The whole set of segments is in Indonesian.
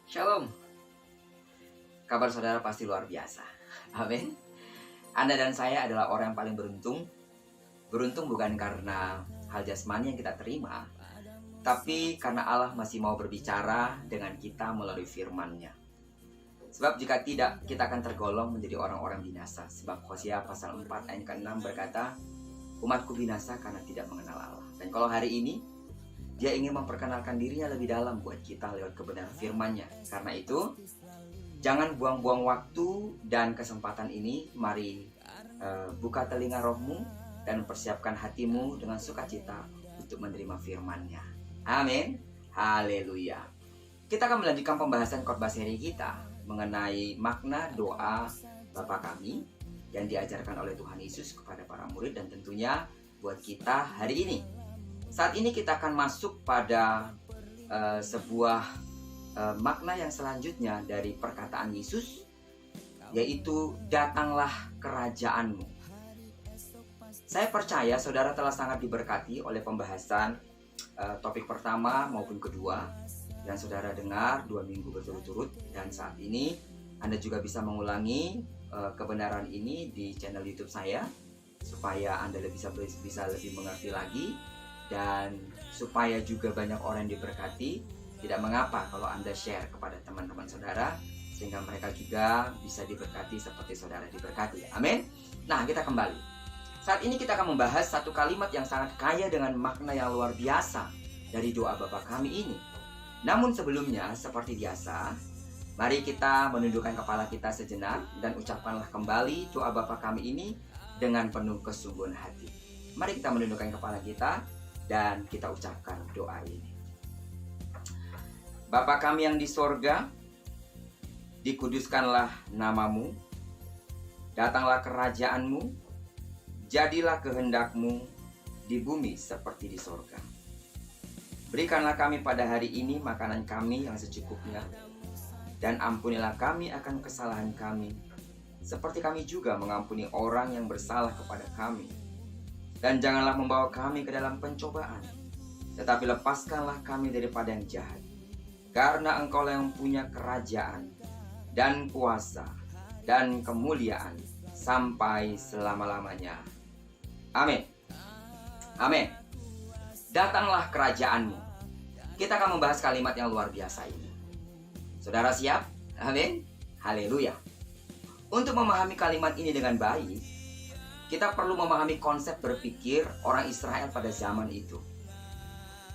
Shalom, kabar saudara pasti luar biasa. Amin. Anda dan saya adalah orang yang paling beruntung. Beruntung bukan karena hal jasmani yang kita terima, tapi karena Allah masih mau berbicara dengan kita melalui firman-Nya. Sebab jika tidak, kita akan tergolong menjadi orang-orang binasa. Sebab Hosea pasal 4 ayat ke-6 berkata, umatku binasa karena tidak mengenal Allah. Dan kalau hari ini Dia ingin memperkenalkan dirinya lebih dalam buat kita lewat kebenaran firman-Nya. Karena itu, jangan buang-buang waktu dan kesempatan ini. Mari buka telinga rohmu dan persiapkan hatimu dengan sukacita untuk menerima firman-Nya. Amin. Haleluya. Kita akan melanjutkan pembahasan khotbah seri kita mengenai makna doa Bapa kami yang diajarkan oleh Tuhan Yesus kepada para murid dan tentunya buat kita hari ini. Saat ini kita akan masuk pada sebuah makna yang selanjutnya dari perkataan Yesus, yaitu datanglah kerajaanmu. Saya percaya saudara telah sangat diberkati oleh pembahasan topik pertama maupun kedua yang saudara dengar 2 minggu berturut-turut, dan saat ini Anda juga bisa mengulangi kebenaran ini di channel YouTube saya supaya Anda bisa lebih mengerti lagi. Dan supaya juga banyak orang yang diberkati, tidak mengapa kalau Anda share kepada teman-teman saudara, sehingga mereka juga bisa diberkati seperti saudara diberkati. Amin. Nah, kita kembali. Saat ini kita akan membahas satu kalimat yang sangat kaya dengan makna yang luar biasa dari doa Bapa kami ini. Namun sebelumnya, seperti biasa, mari kita menundukkan kepala kita sejenak dan ucapkanlah kembali doa Bapa kami ini dengan penuh kesungguhan hati. Mari kita menundukkan kepala kita dan kita ucapkan doa ini. Bapa kami yang di sorga, dikuduskanlah namamu, datanglah kerajaanmu, jadilah kehendakmu di bumi seperti di sorga. Berikanlah kami pada hari ini makanan kami yang secukupnya, dan ampunilah kami akan kesalahan kami, seperti kami juga mengampuni orang yang bersalah kepada kami. Dan janganlah membawa kami ke dalam pencobaan, tetapi lepaskanlah kami daripada yang jahat. Karena Engkaulah yang punya kerajaan, dan kuasa, dan kemuliaan, sampai selama-lamanya. Amin. Amin. Datanglah kerajaanmu. Kita akan membahas kalimat yang luar biasa ini. Saudara siap? Amin. Haleluya. Untuk memahami kalimat ini dengan baik, kita perlu memahami konsep berpikir orang Israel pada zaman itu.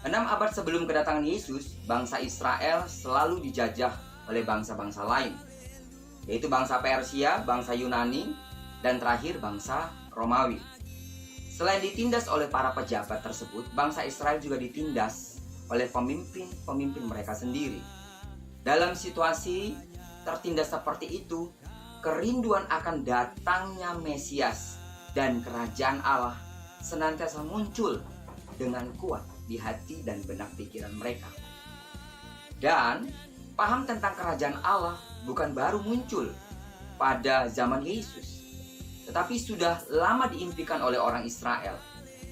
6 abad sebelum kedatangan Yesus, bangsa Israel selalu dijajah oleh bangsa-bangsa lain, yaitu bangsa Persia, bangsa Yunani, dan terakhir bangsa Romawi. Selain ditindas oleh para pejabat tersebut, bangsa Israel juga ditindas oleh pemimpin mereka sendiri. Dalam situasi tertindas seperti itu, kerinduan akan datangnya Mesias dan kerajaan Allah senantiasa muncul dengan kuat di hati dan benak pikiran mereka. Dan paham tentang kerajaan Allah bukan baru muncul pada zaman Yesus, tetapi sudah lama diimpikan oleh orang Israel.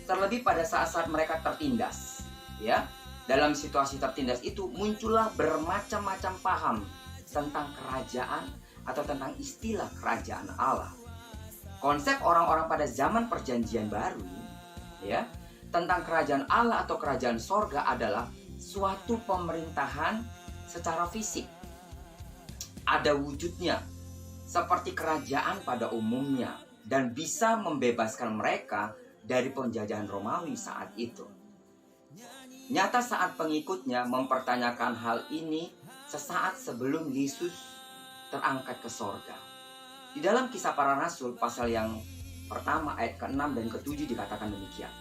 Terlebih pada saat-saat mereka tertindas, ya. Dalam situasi tertindas itu muncullah bermacam-macam paham tentang kerajaan atau tentang istilah kerajaan Allah. Konsep orang-orang pada zaman perjanjian baru, ya, tentang kerajaan Allah atau kerajaan sorga adalah suatu pemerintahan secara fisik. Ada wujudnya seperti kerajaan pada umumnya dan bisa membebaskan mereka dari penjajahan Romawi saat itu. Nyata saat pengikutnya mempertanyakan hal ini sesaat sebelum Yesus terangkat ke sorga. Di dalam Kisah Para Rasul pasal yang pertama ayat ke-6 dan ke-7 dikatakan demikian.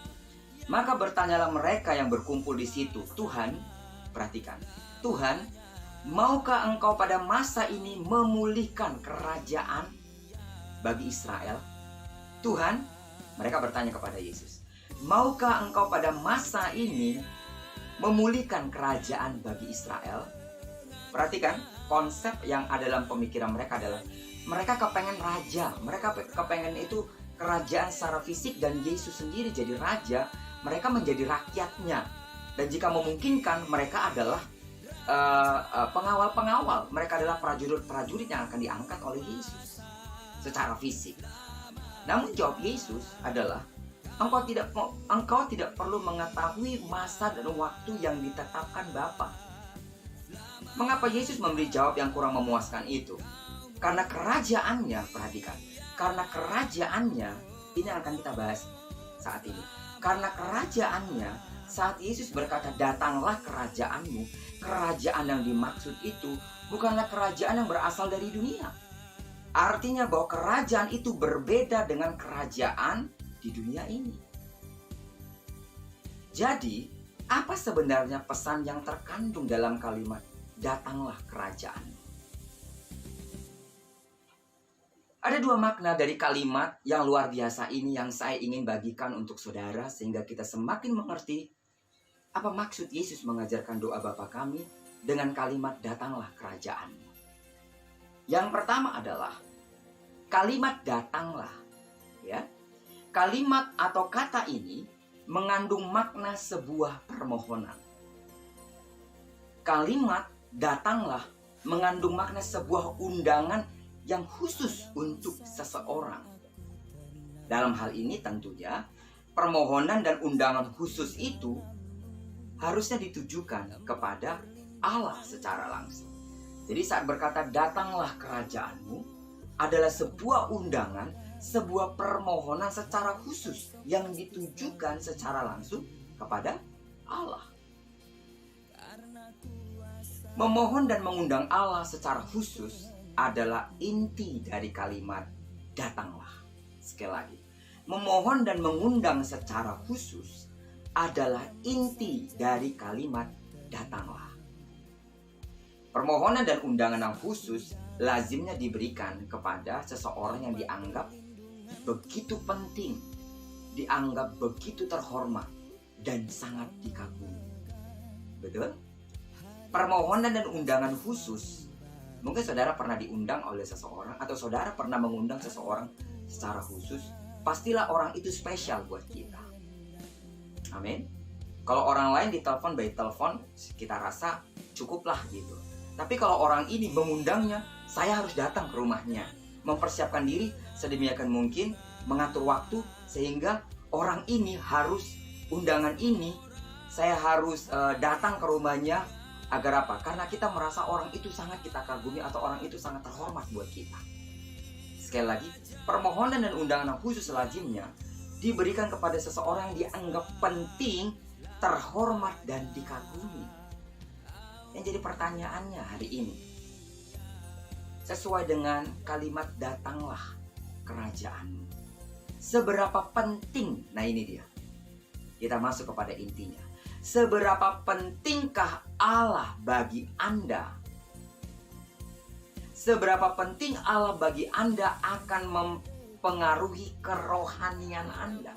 Maka bertanyalah mereka yang berkumpul di situ, Tuhan, perhatikan, Tuhan, maukah Engkau pada masa ini memulihkan kerajaan bagi Israel? Tuhan, mereka bertanya kepada Yesus, maukah Engkau pada masa ini memulihkan kerajaan bagi Israel? Perhatikan, konsep yang ada dalam pemikiran mereka adalah mereka kepengen raja, mereka kepengen itu kerajaan secara fisik, dan Yesus sendiri jadi raja, mereka menjadi rakyatnya. Dan jika memungkinkan, mereka adalah pengawal-pengawal. Mereka adalah prajurit-prajurit yang akan diangkat oleh Yesus secara fisik. Namun jawab Yesus adalah, engkau tidak perlu mengetahui masa dan waktu yang ditetapkan Bapa. Mengapa Yesus memberi jawab yang kurang memuaskan itu? Karena kerajaannya, perhatikan, karena kerajaannya, ini yang akan kita bahas saat ini. Karena kerajaannya, saat Yesus berkata, datanglah kerajaanmu, kerajaan yang dimaksud itu bukanlah kerajaan yang berasal dari dunia. Artinya bahwa kerajaan itu berbeda dengan kerajaan di dunia ini. Jadi, apa sebenarnya pesan yang terkandung dalam kalimat datanglah kerajaan? Ada dua makna dari kalimat yang luar biasa ini yang saya ingin bagikan untuk saudara sehingga kita semakin mengerti apa maksud Yesus mengajarkan doa Bapa kami dengan kalimat datanglah kerajaan. Yang pertama adalah kalimat datanglah, ya. Kalimat atau kata ini mengandung makna sebuah permohonan. Kalimat datanglah mengandung makna sebuah undangan yang khusus untuk seseorang. Dalam hal ini tentunya permohonan dan undangan khusus itu harusnya ditujukan kepada Allah secara langsung. Jadi saat berkata datanglah kerajaanmu adalah sebuah undangan, sebuah permohonan secara khusus yang ditujukan secara langsung kepada Allah. Memohon dan mengundang Allah secara khusus adalah inti dari kalimat datanglah. Sekali lagi, memohon dan mengundang secara khusus adalah inti dari kalimat datanglah. Permohonan dan undangan yang khusus lazimnya diberikan kepada seseorang yang dianggap begitu penting, dianggap begitu terhormat, dan sangat dikagumi. Betul? Permohonan dan undangan khusus. Mungkin saudara pernah diundang oleh seseorang atau saudara pernah mengundang seseorang secara khusus. Pastilah orang itu spesial buat kita. Amin. Kalau orang lain ditelepon by telepon, kita rasa cukuplah gitu. Tapi kalau orang ini mengundangnya, saya harus datang ke rumahnya, mempersiapkan diri sedemikian mungkin, mengatur waktu sehingga orang ini harus undangan ini saya harus datang ke rumahnya. Agar apa? Karena kita merasa orang itu sangat kita kagumi atau orang itu sangat terhormat buat kita. Sekali lagi, permohonan dan undangan khusus lazimnya diberikan kepada seseorang yang dianggap penting, terhormat, dan dikagumi. Yang jadi pertanyaannya hari ini, sesuai dengan kalimat datanglah kerajaanmu, seberapa penting, nah ini dia, kita masuk kepada intinya. Seberapa pentingkah Allah bagi Anda? Seberapa penting Allah bagi Anda akan mempengaruhi kerohanian Anda?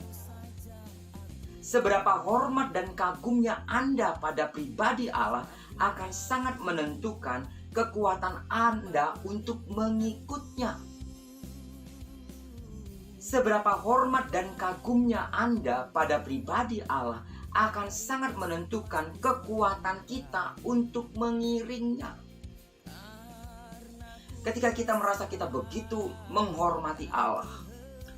Seberapa hormat dan kagumnya Anda pada pribadi Allah akan sangat menentukan kekuatan Anda untuk mengikutnya. Seberapa hormat dan kagumnya Anda pada pribadi Allah akan sangat menentukan kekuatan kita untuk mengiringnya. Ketika kita merasa kita begitu menghormati Allah,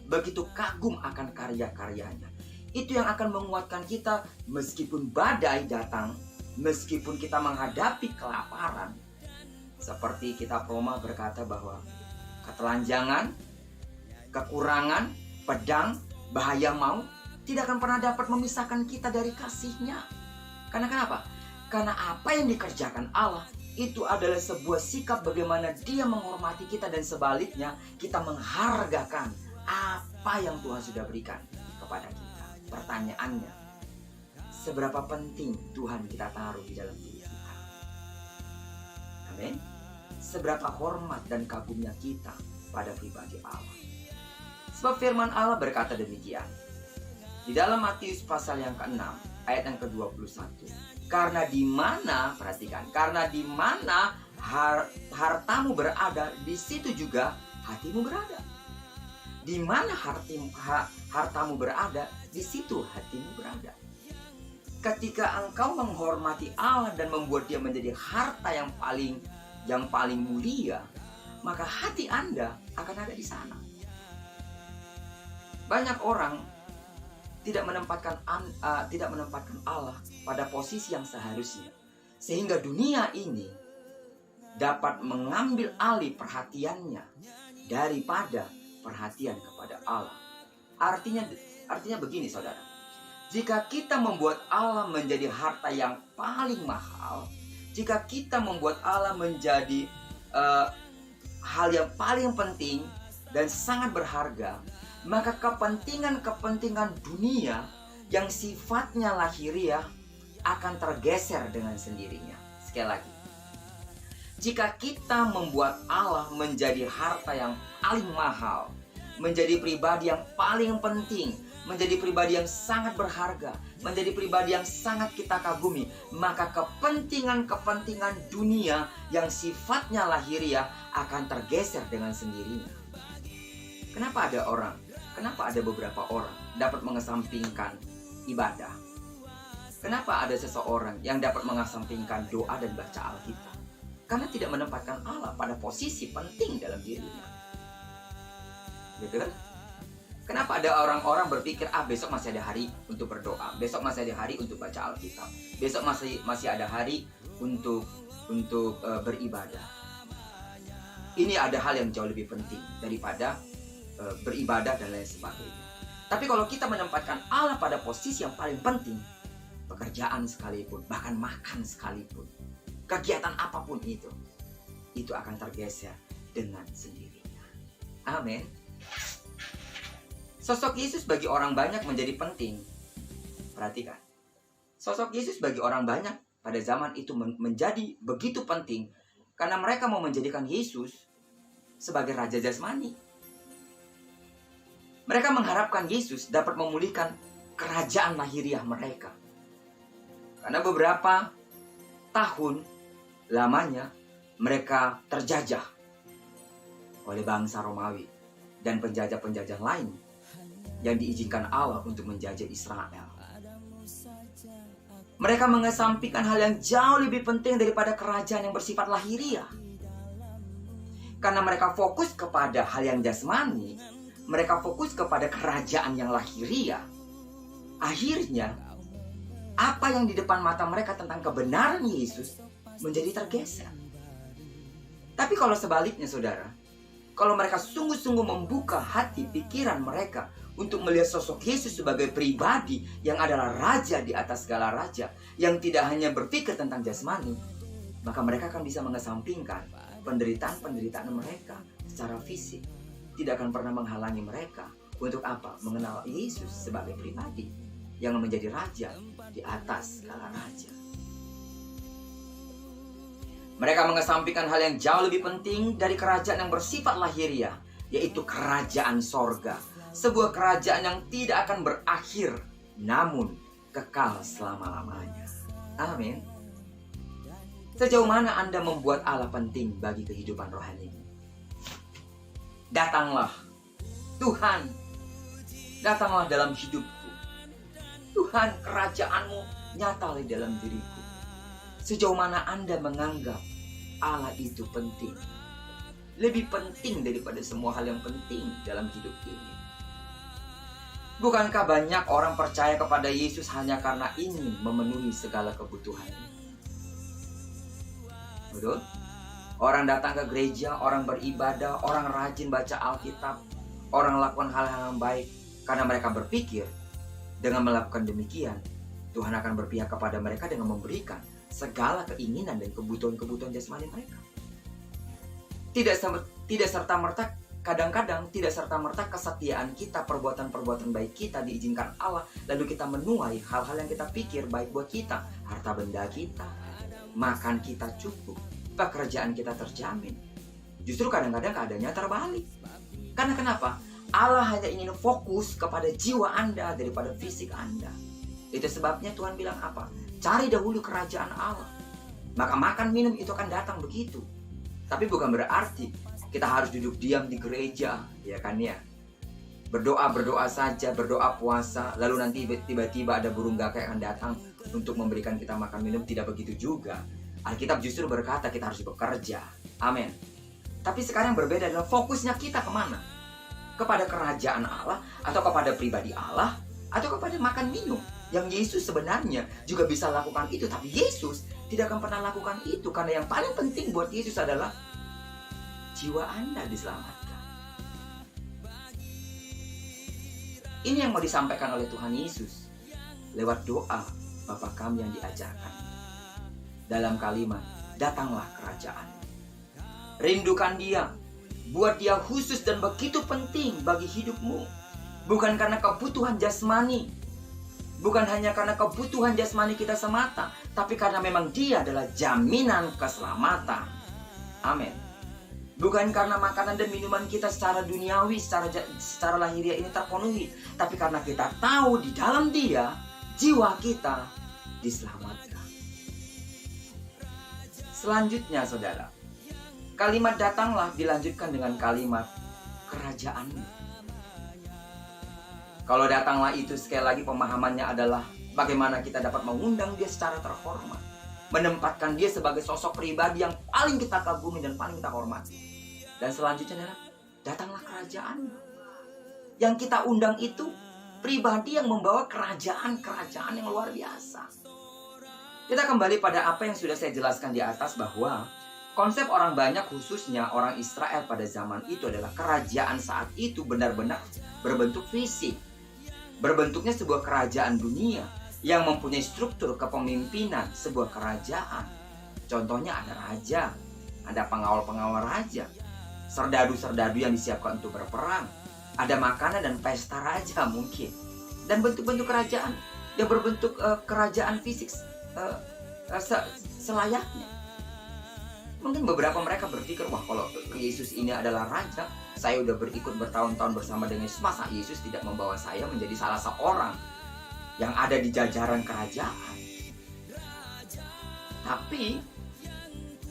begitu kagum akan karya-karyanya, itu yang akan menguatkan kita meskipun badai datang, meskipun kita menghadapi kelaparan. Seperti kitab Roma berkata bahwa ketelanjangan, kekurangan, pedang, bahaya maut tidak akan pernah dapat memisahkan kita dari kasih-Nya. Karena kenapa? Karena apa yang dikerjakan Allah itu adalah sebuah sikap bagaimana Dia menghormati kita dan sebaliknya kita menghargakan apa yang Tuhan sudah berikan kepada kita. Pertanyaannya, seberapa penting Tuhan kita taruh di dalam diri kita? Amin. Seberapa hormat dan kagumnya kita pada pribadi Allah. Sebab firman Allah berkata demikian. Di dalam Matius pasal yang ke-6 ayat yang ke-21. Karena di mana, perhatikan, karena di mana hartamu berada, di situ juga hatimu berada. Di mana hartamu berada, di situ hatimu berada. ketika engkau menghormati Allah dan membuat dia menjadi harta yang paling mulia, maka hati Anda akan ada di sana. Banyak orang tidak menempatkan Allah pada posisi yang seharusnya, sehingga dunia ini dapat mengambil alih perhatiannya daripada perhatian kepada Allah. Artinya begini, saudara. Jika kita membuat Allah menjadi harta yang paling mahal, jika kita membuat Allah menjadi hal yang paling penting dan sangat berharga, maka kepentingan dunia yang sifatnya lahiriah akan tergeser dengan sendirinya. Sekali lagi, jika kita membuat Allah menjadi harta yang paling mahal, menjadi pribadi yang paling penting, menjadi pribadi yang sangat berharga, menjadi pribadi yang sangat kita kagumi, maka kepentingan dunia yang sifatnya lahiriah akan tergeser dengan sendirinya. Kenapa ada beberapa orang dapat mengesampingkan ibadah? Kenapa ada seseorang yang dapat mengesampingkan doa dan baca Alkitab? Karena tidak menempatkan Allah pada posisi penting dalam dirinya. Betul? Kenapa ada orang-orang berpikir, besok masih ada hari untuk berdoa, besok masih ada hari untuk baca Alkitab, besok masih ada hari untuk beribadah. Ini ada hal yang jauh lebih penting daripada beribadah dan lain sebagainya. Tapi kalau kita menempatkan Allah pada posisi yang paling penting, pekerjaan sekalipun, bahkan makan sekalipun, kegiatan apapun itu akan tergeser dengan sendirinya. Amin. Sosok Yesus bagi orang banyak menjadi penting. Perhatikan. Sosok Yesus bagi orang banyak pada zaman itu menjadi begitu penting karena mereka mau menjadikan Yesus sebagai raja jasmani. Mereka mengharapkan Yesus dapat memulihkan kerajaan lahiriah mereka. Karena beberapa tahun lamanya mereka terjajah oleh bangsa Romawi dan penjajah-penjajah lain yang diizinkan Allah untuk menjajah Israel. Mereka mengesampingkan hal yang jauh lebih penting daripada kerajaan yang bersifat lahiriah. Karena mereka fokus kepada hal yang jasmani, mereka fokus kepada kerajaan yang lahiriah. Akhirnya, apa yang di depan mata mereka tentang kebenaran Yesus menjadi tergeser. Tapi kalau sebaliknya, saudara, kalau mereka sungguh-sungguh membuka hati pikiran mereka untuk melihat sosok Yesus sebagai pribadi yang adalah raja di atas segala raja, yang tidak hanya berpikir tentang jasmani, maka mereka akan bisa mengesampingkan penderitaan mereka secara fisik. Tidak akan pernah menghalangi mereka untuk apa? Mengenal Yesus sebagai pribadi yang menjadi raja di atas segala raja. Mereka mengesampingkan hal yang jauh lebih penting dari kerajaan yang bersifat lahiriah, yaitu kerajaan sorga. Sebuah kerajaan yang tidak akan berakhir, namun kekal selama-lamanya. Amin. Sejauh mana Anda membuat Allah penting bagi kehidupan rohani? Datanglah, Tuhan, datanglah dalam hidupku. Tuhan, kerajaan-Mu nyata di dalam diriku. Sejauh mana Anda menganggap Allah itu penting? Lebih penting daripada semua hal yang penting dalam hidup ini. Bukankah banyak orang percaya kepada Yesus hanya karena ingin memenuhi segala kebutuhannya? Betul? Orang datang ke gereja, orang beribadah, orang rajin baca Alkitab, orang lakukan hal-hal yang baik karena mereka berpikir dengan melakukan demikian, Tuhan akan berpihak kepada mereka dengan memberikan segala keinginan dan kebutuhan-kebutuhan jasmani mereka. Tidak serta-merta, kadang-kadang tidak serta-merta kesetiaan kita, perbuatan-perbuatan baik kita diizinkan Allah, lalu kita menuai hal-hal yang kita pikir baik buat kita, harta benda kita, makan kita cukup, pekerjaan kita terjamin. Justru kadang-kadang keadaannya terbalik. Karena kenapa? Allah hanya ingin fokus kepada jiwa Anda daripada fisik Anda. Itu sebabnya Tuhan bilang apa? Cari dahulu kerajaan Allah, maka makan minum itu akan datang begitu. Tapi bukan berarti kita harus duduk diam di gereja, ya kan ya? Berdoa saja, berdoa puasa, lalu nanti tiba-tiba ada burung gagak yang akan datang untuk memberikan kita makan minum. Tidak begitu juga. Alkitab justru berkata kita harus bekerja. Amin. Tapi sekarang yang berbeda adalah fokusnya kita kemana? Kepada kerajaan Allah, atau kepada pribadi Allah, atau kepada makan minum. Yang Yesus sebenarnya juga bisa lakukan itu. Tapi Yesus tidak akan pernah lakukan itu. Karena yang paling penting buat Yesus adalah jiwa Anda diselamatkan. Ini yang mau disampaikan oleh Tuhan Yesus lewat doa Bapa kami yang diajarkan. Dalam kalimat, datanglah kerajaan. Rindukan Dia. Buat Dia khusus dan begitu penting bagi hidupmu. Bukan karena kebutuhan jasmani. Bukan hanya karena kebutuhan jasmani kita semata. Tapi karena memang Dia adalah jaminan keselamatan. Amin. Bukan karena makanan dan minuman kita secara duniawi, secara lahiriah ini terpenuhi. Tapi karena kita tahu di dalam Dia, jiwa kita diselamatkan. Selanjutnya saudara, kalimat datanglah dilanjutkan dengan kalimat kerajaan. Kalau datanglah itu sekali lagi pemahamannya adalah bagaimana kita dapat mengundang Dia secara terhormat. Menempatkan Dia sebagai sosok pribadi yang paling kita kagumi dan paling kita hormati. Dan selanjutnya adalah datanglah kerajaan. Yang kita undang itu pribadi yang membawa kerajaan-kerajaan yang luar biasa. Kita kembali pada apa yang sudah saya jelaskan di atas, bahwa konsep orang banyak khususnya orang Israel pada zaman itu adalah kerajaan saat itu benar-benar berbentuk fisik. Berbentuknya sebuah kerajaan dunia yang mempunyai struktur kepemimpinan sebuah kerajaan. Contohnya ada raja, ada pengawal-pengawal raja, serdadu-serdadu yang disiapkan untuk berperang, ada makanan dan pesta raja mungkin, dan bentuk-bentuk kerajaan yang berbentuk kerajaan fisik selayaknya. Mungkin beberapa mereka berpikir, wah kalau Yesus ini adalah raja, saya udah berikut bertahun-tahun bersama dengan Yesus, masa Yesus tidak membawa saya menjadi salah seorang yang ada di jajaran kerajaan? Tapi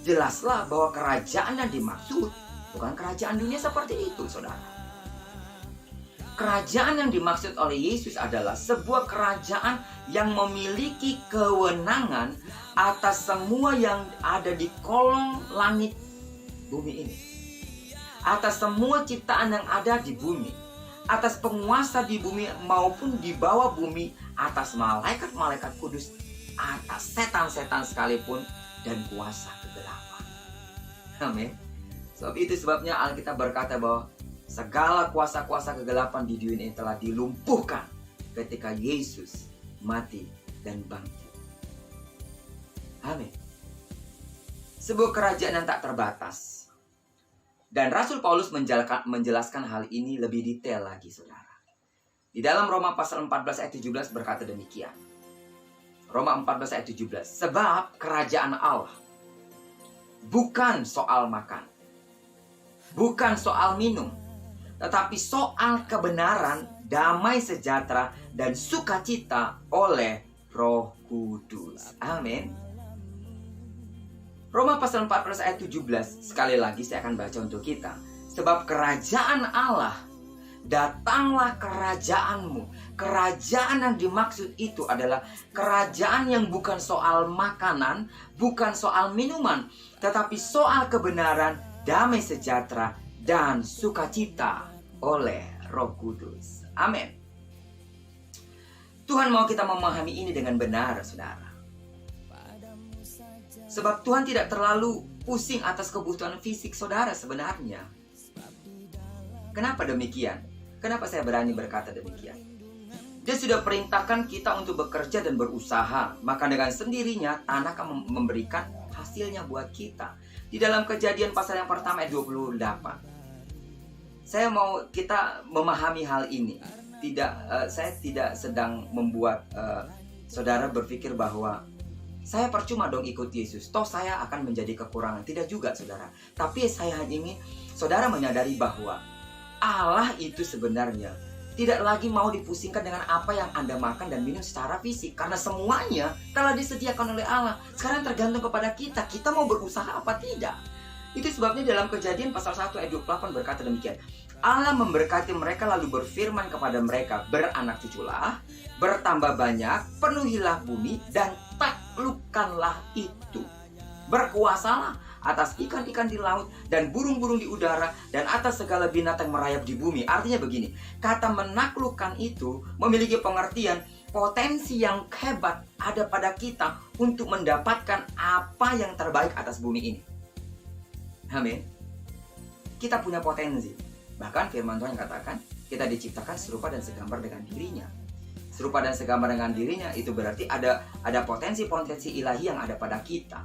jelaslah bahwa kerajaan yang dimaksud bukan kerajaan dunia seperti itu, saudara. Kerajaan yang dimaksud oleh Yesus adalah sebuah kerajaan yang memiliki kewenangan atas semua yang ada di kolong langit bumi ini. Atas semua ciptaan yang ada di bumi. Atas penguasa di bumi maupun di bawah bumi. Atas malaikat-malaikat kudus. Atas setan-setan sekalipun. Dan kuasa kegelapan. Amin. Sebab itu sebabnya Alkitab berkata bahwa segala kuasa-kuasa kegelapan di dunia ini telah dilumpuhkan ketika Yesus mati dan bangkit. Amin. Sebuah kerajaan yang tak terbatas. Dan Rasul Paulus menjelaskan hal ini lebih detail lagi, saudara. Di dalam Roma pasal 14 ayat 17 berkata demikian. Roma 14 ayat 17. Sebab kerajaan Allah bukan soal makan, bukan soal minum, tetapi soal kebenaran, damai sejahtera, dan sukacita oleh Roh Kudus. Amin. Roma pasal 14 ayat 17. Sekali lagi saya akan baca untuk kita. Sebab kerajaan Allah, datanglah kerajaanmu. Kerajaan yang dimaksud itu adalah kerajaan yang bukan soal makanan, bukan soal minuman, tetapi soal kebenaran, damai sejahtera, dan sukacita oleh Roh Kudus. Amin. Tuhan mau kita memahami ini dengan benar, saudara. Sebab Tuhan tidak terlalu pusing atas kebutuhan fisik saudara sebenarnya. Kenapa demikian? Kenapa saya berani berkata demikian? Dia sudah perintahkan kita untuk bekerja dan berusaha. Maka dengan sendirinya tanah akan memberikan hasilnya buat kita. Di dalam Kejadian pasal yang pertama ayat 28. Saya mau kita memahami hal ini. Saya tidak sedang membuat saudara berpikir bahwa saya percuma dong ikut Yesus, toh saya akan menjadi kekurangan. Tidak juga, saudara. Tapi saya hanya ingin saudara menyadari bahwa Allah itu sebenarnya tidak lagi mau dipusingkan dengan apa yang Anda makan dan minum secara fisik. Karena semuanya telah disediakan oleh Allah. Sekarang tergantung kepada kita. Kita mau berusaha apa tidak. Itu sebabnya dalam Kejadian pasal 1 ayat 28 berkata demikian. Allah memberkati mereka lalu berfirman kepada mereka, beranak cuculah, bertambah banyak, penuhilah bumi, dan taklukkanlah itu. Berkuasalah atas ikan-ikan di laut dan burung-burung di udara dan atas segala binatang merayap di bumi. Artinya begini, kata menaklukkan itu memiliki pengertian potensi yang hebat ada pada kita untuk mendapatkan apa yang terbaik atas bumi ini. Amin. Kita punya potensi. Bahkan firman Tuhan katakan, kita diciptakan serupa dan segambar dengan dirinya. Serupa dan segambar dengan dirinya itu berarti ada potensi-potensi ilahi yang ada pada kita.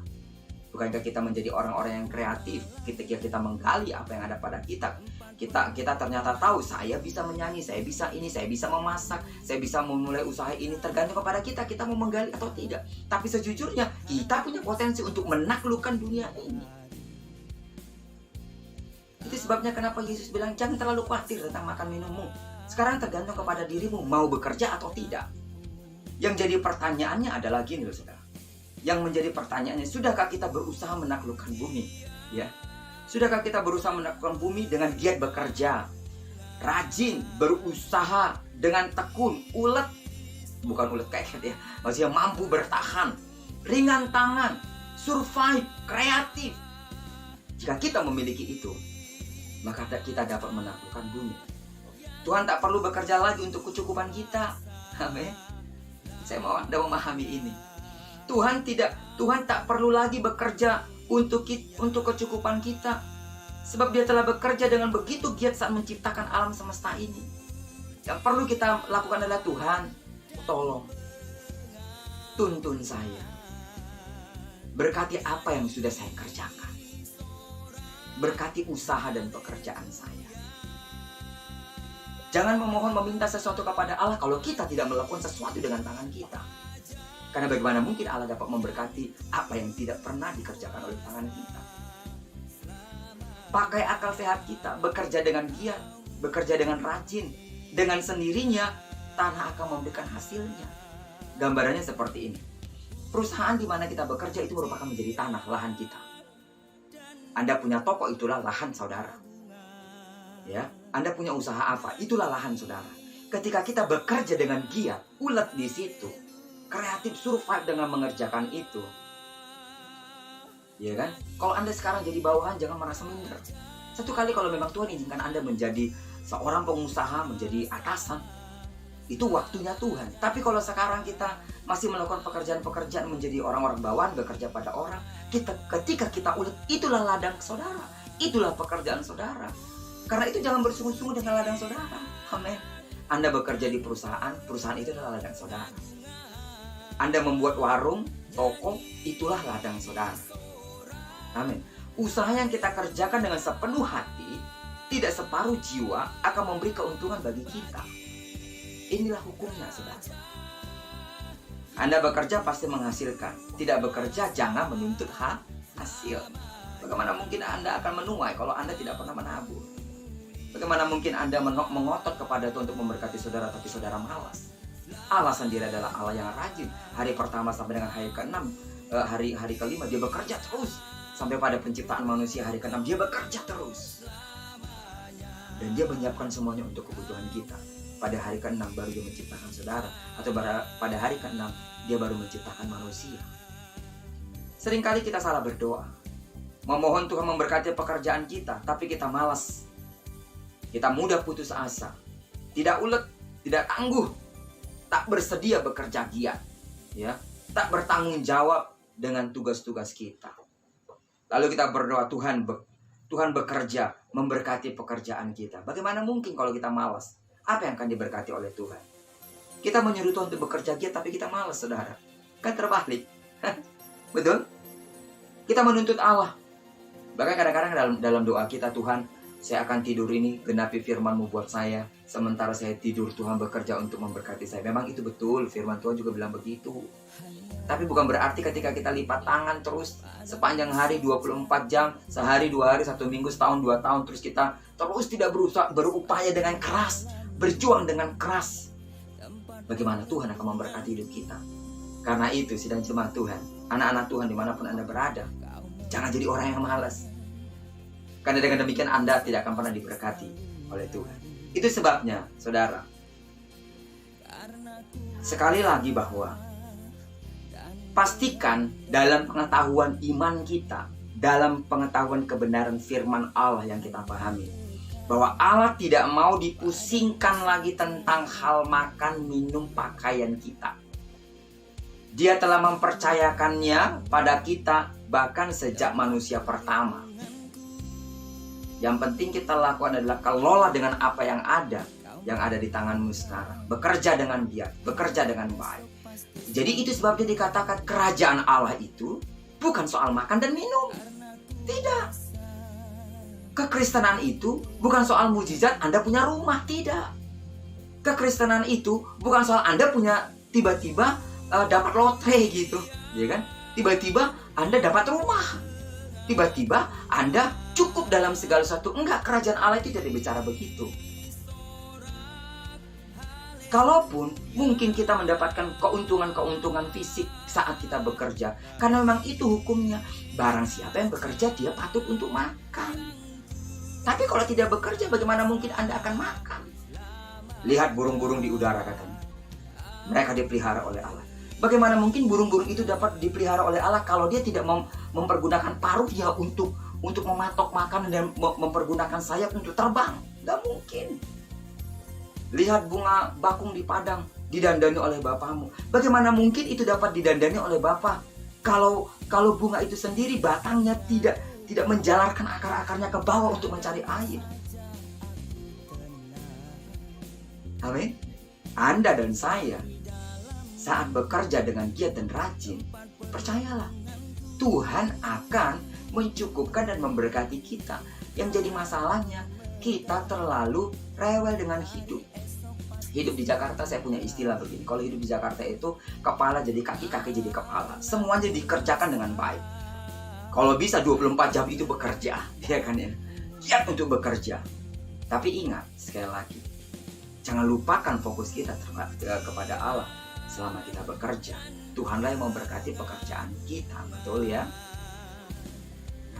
Bukankah kita menjadi orang-orang yang kreatif ketika kita menggali apa yang ada pada kita? Kita ternyata tahu, saya bisa menyanyi, saya bisa ini, saya bisa memasak, saya bisa memulai usaha ini. Tergantung kepada kita mau menggali atau tidak. Tapi sejujurnya kita punya potensi untuk menaklukkan dunia ini. Itu sebabnya kenapa Yesus bilang jangan terlalu khawatir tentang makan minummu. Sekarang tergantung kepada dirimu mau bekerja atau tidak. Yang jadi pertanyaannya adalah gini loh saudara. Yang menjadi pertanyaannya, sudahkah kita berusaha menaklukkan bumi? Ya, sudahkah kita berusaha menaklukkan bumi dengan giat bekerja, rajin, berusaha dengan tekun, ulet, bukan ulet kayak ya, maksudnya mampu bertahan, ringan tangan, survive, kreatif. Jika kita memiliki itu, maka kita dapat menaklukkan bumi. Tuhan tak perlu bekerja lagi untuk kecukupan kita. Amin. Saya mau Anda memahami ini. Tuhan tak perlu lagi bekerja untuk kecukupan kita. Sebab Dia telah bekerja dengan begitu giat saat menciptakan alam semesta ini. Yang perlu kita lakukan adalah Tuhan, tolong tuntun saya. Berkati apa yang sudah saya kerjakan. Berkati usaha dan pekerjaan saya. Jangan memohon meminta sesuatu kepada Allah kalau kita tidak melakukan sesuatu dengan tangan kita. Karena bagaimana mungkin Allah dapat memberkati apa yang tidak pernah dikerjakan oleh tangan kita. Pakai akal sehat kita, bekerja dengan giat, bekerja dengan rajin. Dengan sendirinya, tanah akan memberikan hasilnya. Gambarannya seperti ini. Perusahaan di mana kita bekerja itu merupakan menjadi tanah, lahan kita. Anda punya toko, itulah lahan saudara. Ya, Anda punya usaha apa, itulah lahan saudara. Ketika kita bekerja dengan giat, ulet di situ, kreatif, survive dengan mengerjakan itu, ya kan? Kalau Anda sekarang jadi bawahan, jangan merasa minder. Satu kali kalau memang Tuhan izinkan Anda menjadi seorang pengusaha, menjadi atasan, itu waktunya Tuhan. Tapi kalau sekarang kita masih melakukan pekerjaan-pekerjaan menjadi orang-orang bawahan, bekerja pada orang, ketika kita ulet, itulah ladang saudara, itulah pekerjaan saudara. Karena itu jangan bersungguh-sungguh dengan ladang saudara. Amin. Anda bekerja di perusahaan, perusahaan itu adalah ladang saudara. Anda membuat warung, toko, itulah ladang saudara. Amin. Usaha yang kita kerjakan dengan sepenuh hati, tidak separuh jiwa, akan memberi keuntungan bagi kita. Inilah hukumnya, saudara. Anda bekerja pasti menghasilkan. Tidak bekerja jangan menuntut hasil. Bagaimana mungkin Anda akan menuai kalau Anda tidak pernah menabur? Bagaimana mungkin Anda mengotot kepada Tuhan untuk memberkati saudara tapi saudara malas? Allah sendiri adalah Allah yang rajin. Hari pertama sampai dengan hari ke-6, hari ke-5 Dia bekerja terus. Sampai pada penciptaan manusia hari ke-6 Dia bekerja terus. Dan Dia menyiapkan semuanya untuk kebutuhan kita. Pada hari ke-6 baru Dia menciptakan saudara. Atau pada hari ke-6 Dia baru menciptakan manusia. Seringkali kita salah berdoa, memohon Tuhan memberkati pekerjaan kita, tapi kita malas. Kita mudah putus asa, tidak ulet, tidak tangguh, tak bersedia bekerja giat, ya, tak bertanggung jawab dengan tugas-tugas kita. Lalu kita berdoa, Tuhan bekerja, memberkati pekerjaan kita. Bagaimana mungkin kalau kita malas? Apa yang akan diberkati oleh Tuhan? Kita menyuruh Tuhan untuk bekerja giat, tapi kita malas, saudara. Kan terbalik. Betul? Kita menuntut Allah. Bahkan kadang-kadang dalam doa kita, Tuhan, saya akan tidur ini, genapi firman-Mu buat saya. Sementara saya tidur, Tuhan bekerja untuk memberkati saya. Memang itu betul, firman Tuhan juga bilang begitu. Tapi bukan berarti ketika kita lipat tangan terus sepanjang hari 24 jam, sehari, 2 hari, 1 minggu, setahun, 2 tahun, terus kita terus tidak berupaya dengan keras, berjuang dengan keras. Bagaimana Tuhan akan memberkati hidup kita? Karena itu, sidang jemaat Tuhan, anak-anak Tuhan dimanapun Anda berada, jangan jadi orang yang malas. Karena dengan demikian Anda tidak akan pernah diberkati. oleh Tuhan. Itu sebabnya, saudara, sekali lagi bahwa pastikan dalam pengetahuan iman kita, dalam pengetahuan kebenaran firman Allah yang kita pahami, bahwa Allah tidak mau dipusingkan lagi tentang hal makan, minum, pakaian kita. Dia telah mempercayakannya pada kita bahkan sejak manusia pertama. Yang penting kita lakukan adalah kelola dengan apa yang ada di tanganmu sekarang. Bekerja dengan giat, bekerja dengan baik. Jadi itu sebabnya dikatakan kerajaan Allah itu bukan soal makan dan minum. Tidak. Kekristenan itu bukan soal mujizat Anda punya rumah. Tidak. Kekristenan itu bukan soal Anda punya tiba-tiba dapat lotre gitu, ya kan? Tiba-tiba Anda dapat rumah. Tiba-tiba Anda cukup dalam segala sesuatu. Enggak, kerajaan Allah itu tidak bicara begitu. Kalaupun mungkin kita mendapatkan keuntungan-keuntungan fisik saat kita bekerja, karena memang itu hukumnya. Barang siapa yang bekerja, dia patut untuk makan. Tapi kalau tidak bekerja, bagaimana mungkin Anda akan makan? Lihat burung-burung di udara katanya. Mereka dipelihara oleh Allah. Bagaimana mungkin burung-burung itu dapat dipelihara oleh Allah kalau dia tidak mempergunakan paruhnya untuk mematok makanan dan mempergunakan sayap untuk terbang? Gak mungkin. Lihat bunga bakung di padang didandani oleh bapamu. Bagaimana mungkin itu dapat didandani oleh Bapa kalau bunga itu sendiri batangnya tidak menjalarkan akar-akarnya ke bawah untuk mencari air? Amin. Anda dan saya saat bekerja dengan giat dan rajin, percayalah, Tuhan akan mencukupkan dan memberkati kita. Yang jadi masalahnya, kita terlalu rewel dengan hidup. Hidup di Jakarta, saya punya istilah begini. Kalau hidup di Jakarta itu, kepala jadi kaki, kaki jadi kepala. Semuanya dikerjakan dengan baik. Kalau bisa 24 jam itu bekerja, ya kan ya? Giat untuk bekerja. Tapi ingat, sekali lagi, jangan lupakan fokus kita kepada Allah. Selama kita bekerja, Tuhanlah yang memberkati pekerjaan kita, betul ya?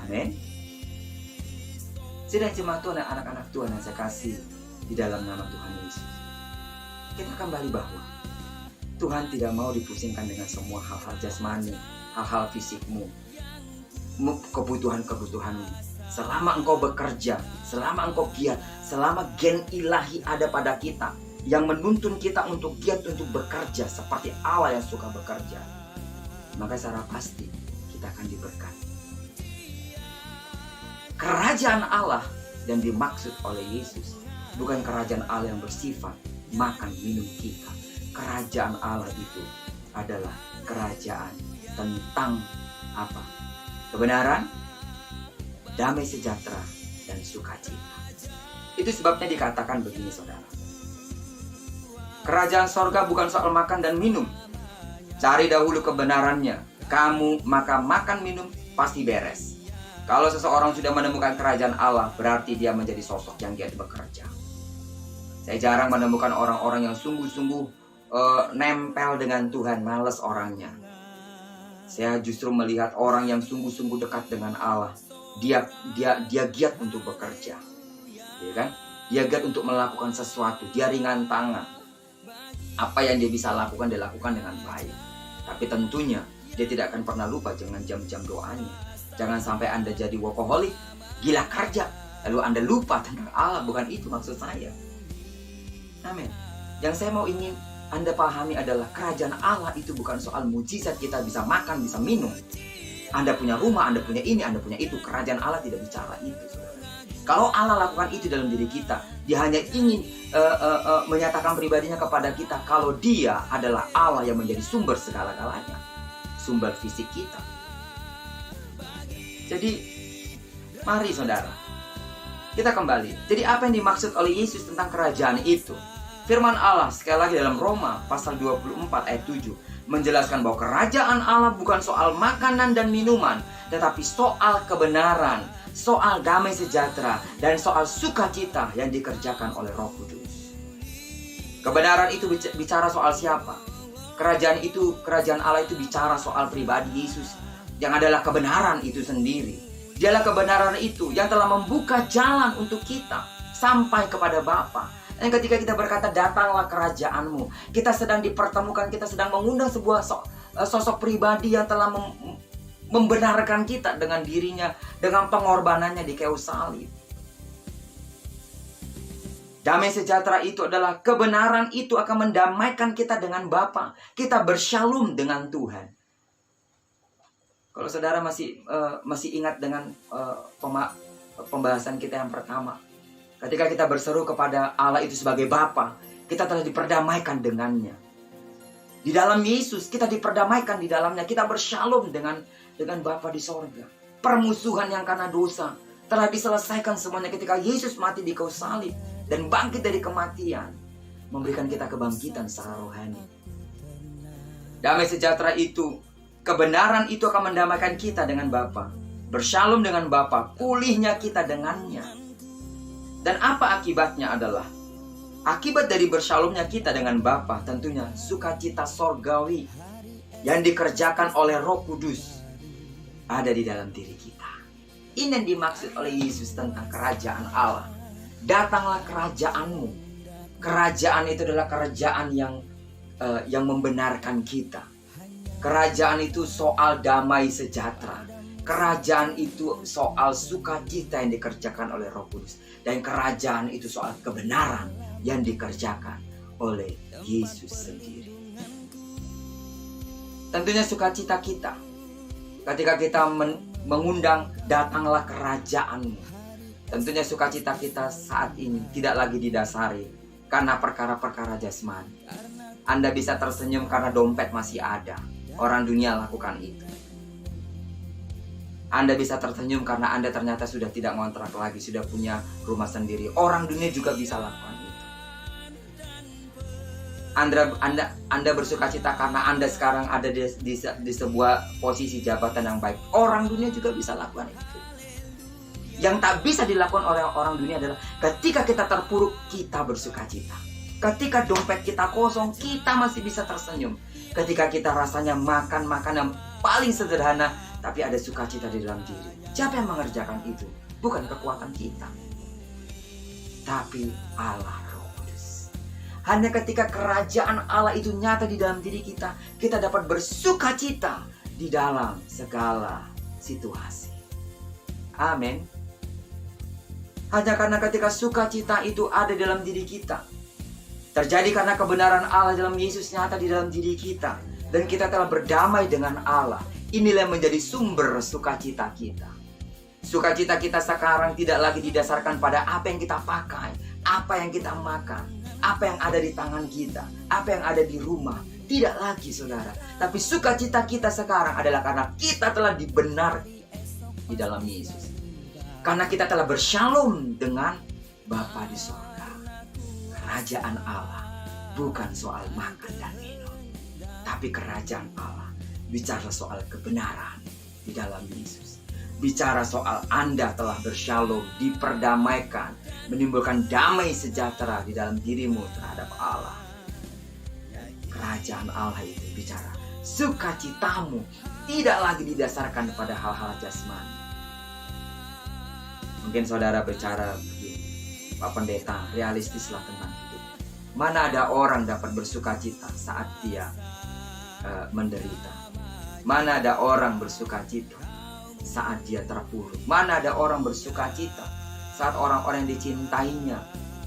Amin. Sidang jemaat Tuhan dan anak-anak Tuhan yang saya kasih di dalam nama Tuhan Yesus, kita kembali bahwa Tuhan tidak mau dipusingkan dengan semua hal-hal jasmani, hal-hal fisikmu, kebutuhan-kebutuhanmu. Selama engkau bekerja, selama engkau giat, selama gen ilahi ada pada kita, yang menuntun kita untuk giat untuk bekerja seperti Allah yang suka bekerja, maka secara pasti kita akan diberkati. Kerajaan Allah yang dimaksud oleh Yesus bukan kerajaan Allah yang bersifat makan minum kita. Kerajaan Allah itu adalah kerajaan tentang apa? Kebenaran, damai sejahtera, dan sukacita. Itu sebabnya dikatakan begini, saudara. Kerajaan sorga bukan soal makan dan minum. Cari dahulu kebenarannya. Kamu maka makan minum pasti beres. Kalau seseorang sudah menemukan kerajaan Allah, berarti dia menjadi sosok yang giat bekerja. Saya jarang menemukan orang-orang yang sungguh-sungguh nempel dengan Tuhan, males orangnya. Saya justru melihat orang yang sungguh-sungguh dekat dengan Allah. Dia giat untuk bekerja, ya kan? Dia giat untuk melakukan sesuatu. Dia ringan tangan. Apa yang dia bisa lakukan, dia lakukan dengan baik. Tapi tentunya dia tidak akan pernah lupa dengan jam-jam doanya. Jangan sampai Anda jadi workaholic, gila kerja, lalu Anda lupa tentang Allah. Bukan itu maksud saya. Amin. Yang saya mau ingin Anda pahami adalah kerajaan Allah itu bukan soal mujizat kita bisa makan, bisa minum. Anda punya rumah, Anda punya ini, Anda punya itu. Kerajaan Allah tidak bicara itu, saudara. Kalau Allah lakukan itu dalam diri kita, Dia hanya ingin menyatakan pribadinya kepada kita kalau Dia adalah Allah yang menjadi sumber segala-galanya, sumber fisik kita. Jadi, mari saudara, kita kembali. Jadi apa yang dimaksud oleh Yesus tentang kerajaan itu? Firman Allah sekali lagi dalam Roma pasal 24 ayat 7 menjelaskan bahwa kerajaan Allah bukan soal makanan dan minuman, tetapi soal kebenaran, soal damai sejahtera, dan soal sukacita yang dikerjakan oleh Roh Kudus. Kebenaran itu bicara soal siapa? Kerajaan Allah itu bicara soal pribadi Yesus yang adalah kebenaran itu sendiri. Dialah kebenaran itu yang telah membuka jalan untuk kita sampai kepada Bapa. Dan ketika kita berkata datanglah kerajaan-Mu, kita sedang dipertemukan, kita sedang mengundang sebuah sosok pribadi yang telah membenarkan kita dengan dirinya, dengan pengorbanannya di kayu salib. Damai sejahtera itu adalah kebenaran itu akan mendamaikan kita dengan Bapa. Kita bersyalum dengan Tuhan. Kalau saudara masih ingat dengan pembahasan kita yang pertama, ketika kita berseru kepada Allah itu sebagai Bapa, kita telah diperdamaikan dengannya. Di dalam Yesus kita diperdamaikan di dalamnya. Kita bersyalum dengan Bapa di sorga. Permusuhan yang karena dosa telah diselesaikan semuanya ketika Yesus mati di kayu salib dan bangkit dari kematian, memberikan kita kebangkitan secara rohani. Damai sejahtera itu, kebenaran itu akan mendamaikan kita dengan Bapa. Bersyalum dengan Bapa, pulihnya kita dengannya. Dan apa akibatnya adalah, akibat dari bersyalumnya kita dengan Bapa tentunya sukacita sorgawi yang dikerjakan oleh Roh Kudus ada di dalam diri kita. Ini yang dimaksud oleh Yesus tentang kerajaan Allah. Datanglah kerajaan-Mu. Kerajaan itu adalah kerajaan yang membenarkan kita. Kerajaan itu soal damai sejahtera. Kerajaan itu soal sukacita yang dikerjakan oleh Roh Kudus. Dan kerajaan itu soal kebenaran yang dikerjakan oleh Yesus sendiri. Tentunya sukacita kita ketika kita mengundang datanglah kerajaan-Mu. Tentunya sukacita kita saat ini tidak lagi didasari karena perkara-perkara jasmani. Anda bisa tersenyum karena dompet masih ada. Orang dunia lakukan itu. Anda bisa tersenyum karena Anda ternyata sudah tidak ngontrak lagi, sudah punya rumah sendiri. Orang dunia juga bisa lakukan itu. Anda bersukacita karena Anda sekarang ada di sebuah posisi jabatan yang baik. Orang dunia juga bisa lakukan itu. Yang tak bisa dilakukan oleh orang dunia adalah ketika kita terpuruk, kita bersukacita. Ketika dompet kita kosong, kita masih bisa tersenyum. Ketika kita rasanya makan makanan paling sederhana, tapi ada sukacita di dalam diri. Siapa yang mengerjakan itu? Bukan kekuatan kita, tapi Allah Roh Kudus. Hanya ketika kerajaan Allah itu nyata di dalam diri kita, kita dapat bersukacita di dalam segala situasi. Amin. Hanya karena ketika sukacita itu ada dalam diri kita, terjadi karena kebenaran Allah dalam Yesus nyata di dalam diri kita, dan kita telah berdamai dengan Allah. Inilah yang menjadi sumber sukacita kita. Sukacita kita sekarang tidak lagi didasarkan pada apa yang kita pakai, apa yang kita makan, apa yang ada di tangan kita, apa yang ada di rumah. Tidak lagi, saudara. Tapi sukacita kita sekarang adalah karena kita telah dibenarkan di dalam Yesus. Karena kita telah bersyalom dengan Bapa di surga. Kerajaan Allah bukan soal makan dan minum, tapi kerajaan Allah bicara soal kebenaran di dalam Yesus. Bicara soal Anda telah bersyalom, diperdamaikan, menimbulkan damai sejahtera di dalam dirimu terhadap Allah. Kerajaan Allah itu bicara sukacitamu tidak lagi didasarkan pada hal-hal jasmani. Mungkin saudara bicara begini, Pak Pendeta, realistislah tentang hidup. Mana ada orang dapat bersukacita saat dia menderita? Mana ada orang bersukacita saat dia terpuruk? Mana ada orang bersukacita saat orang-orang yang dicintainya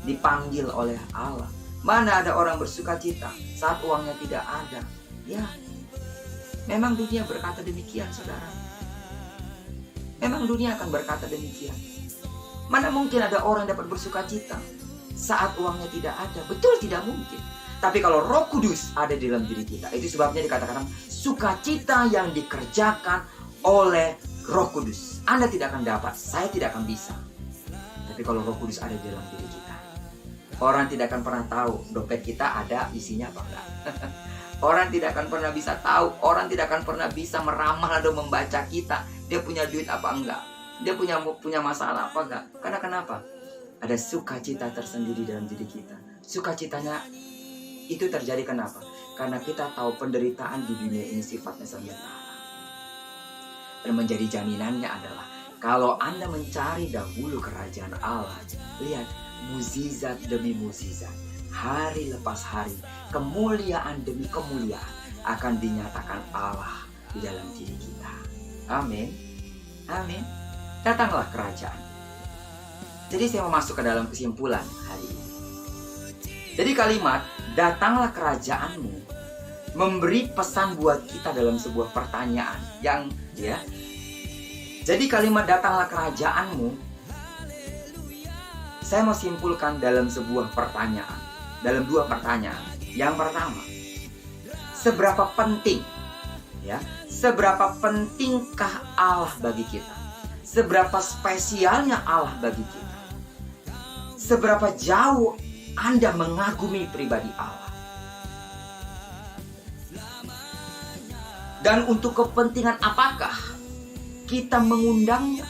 dipanggil oleh Allah? Mana ada orang bersukacita saat uangnya tidak ada? Ya, memang dunia berkata demikian, saudara. Memang dunia akan berkata demikian. Mana mungkin ada orang dapat bersukacita saat uangnya tidak ada? Betul, tidak mungkin. Tapi kalau Roh Kudus ada di dalam diri kita, itu sebabnya dikatakan sukacita yang dikerjakan oleh Roh Kudus. Anda tidak akan dapat, saya tidak akan bisa. Tapi kalau Roh Kudus ada di dalam diri kita, orang tidak akan pernah tahu dompet kita ada isinya apa enggak. Orang tidak akan pernah bisa tahu, orang tidak akan pernah bisa meramal atau membaca kita, dia punya duit apa enggak, dia punya masalah apa enggak. Karena kenapa? Ada sukacita tersendiri dalam diri kita. Sukacitanya itu terjadi kenapa? Karena kita tahu penderitaan di dunia ini sifatnya sementara. Dan menjadi jaminannya adalah kalau Anda mencari dahulu kerajaan Allah, lihat, mukjizat demi mukjizat, hari lepas hari, kemuliaan demi kemuliaan akan dinyatakan Allah di dalam diri kita. Amin. Amin. Datanglah kerajaan. Jadi saya mau masuk ke dalam kesimpulan hari ini. Jadi kalimat datanglah kerajaanmu memberi pesan buat kita dalam sebuah pertanyaan yang jadi kalimat datanglah kerajaanmu, saya mau simpulkan dalam sebuah pertanyaan, dalam dua pertanyaan. Yang pertama, seberapa penting seberapa pentingkah Allah bagi kita? Seberapa spesialnya Allah bagi kita? Seberapa jauh Anda mengagumi pribadi Allah? Dan untuk kepentingan apakah kita mengundangnya?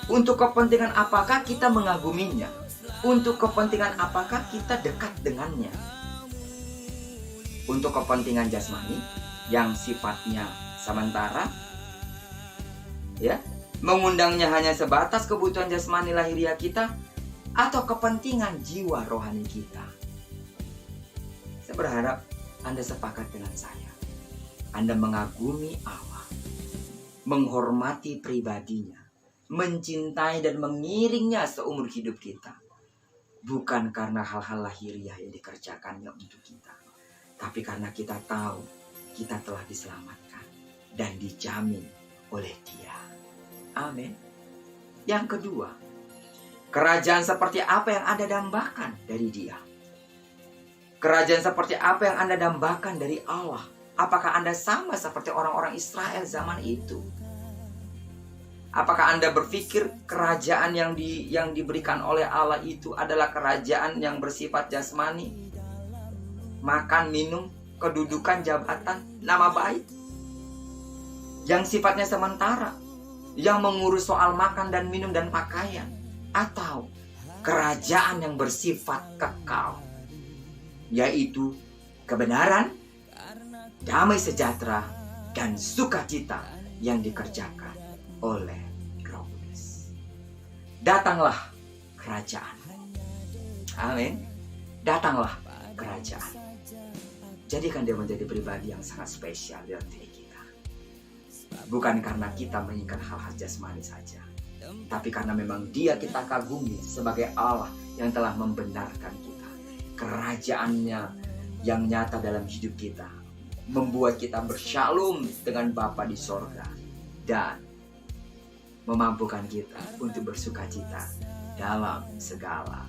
Untuk kepentingan apakah kita mengaguminya? Untuk kepentingan apakah kita dekat dengannya? Untuk kepentingan jasmani yang sifatnya sementara, mengundangnya hanya sebatas kebutuhan jasmani lahiriah kita, atau kepentingan jiwa rohani kita? Saya berharap Anda sepakat dengan saya. Anda mengagumi Allah, menghormati pribadinya, mencintai dan mengiringnya seumur hidup kita. Bukan karena hal-hal lahiriah yang dikerjakannya untuk kita, tapi karena kita tahu kita telah diselamatkan dan dijamin oleh Dia. Amin. Yang kedua, kerajaan seperti apa yang Anda dambakan dari Dia? Kerajaan seperti apa yang Anda dambakan dari Allah? Apakah Anda sama seperti orang-orang Israel zaman itu? Apakah Anda berpikir kerajaan yang diberikan oleh Allah itu adalah kerajaan yang bersifat jasmani? Makan, minum, kedudukan, jabatan, nama baik? Yang sifatnya sementara, yang mengurus soal makan dan minum dan pakaian? Atau kerajaan yang bersifat kekal, yaitu kebenaran, damai sejahtera, dan sukacita yang dikerjakan oleh Roh Kudus. Datanglah kerajaan. Amin. Datanglah kerajaan. Jadikan dia menjadi pribadi yang sangat spesial dalam diri kita. Bukan karena kita menginginkan hal-hal jasmani saja, tapi karena memang Dia kita kagumi sebagai Allah yang telah membenarkan kita. Kerajaannya yang nyata dalam hidup kita membuat kita bersyalom dengan Bapa di sorga dan memampukan kita untuk bersukacita dalam segala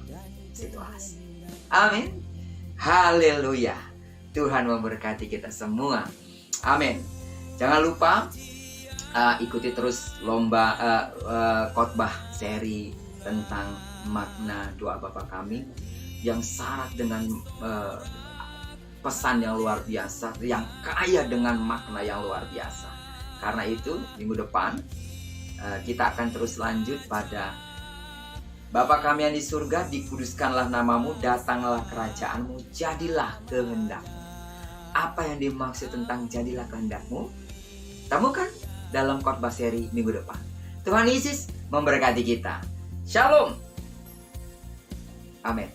situasi. Amin. Haleluya. Tuhan memberkati kita semua. Amin. Jangan lupa ikuti terus lomba khotbah seri tentang makna doa Bapa kami yang syarat dengan pesan yang luar biasa, yang kaya dengan makna yang luar biasa. Karena itu minggu depan kita akan terus lanjut pada Bapa kami yang di surga, dikuduskanlah namamu, datanglah kerajaanmu, jadilah kehendakmu. Apa yang dimaksud tentang jadilah kehendakmu? Temukan dalam khotbah seri minggu depan. Tuhan Yesus memberkati kita. Shalom. Amin.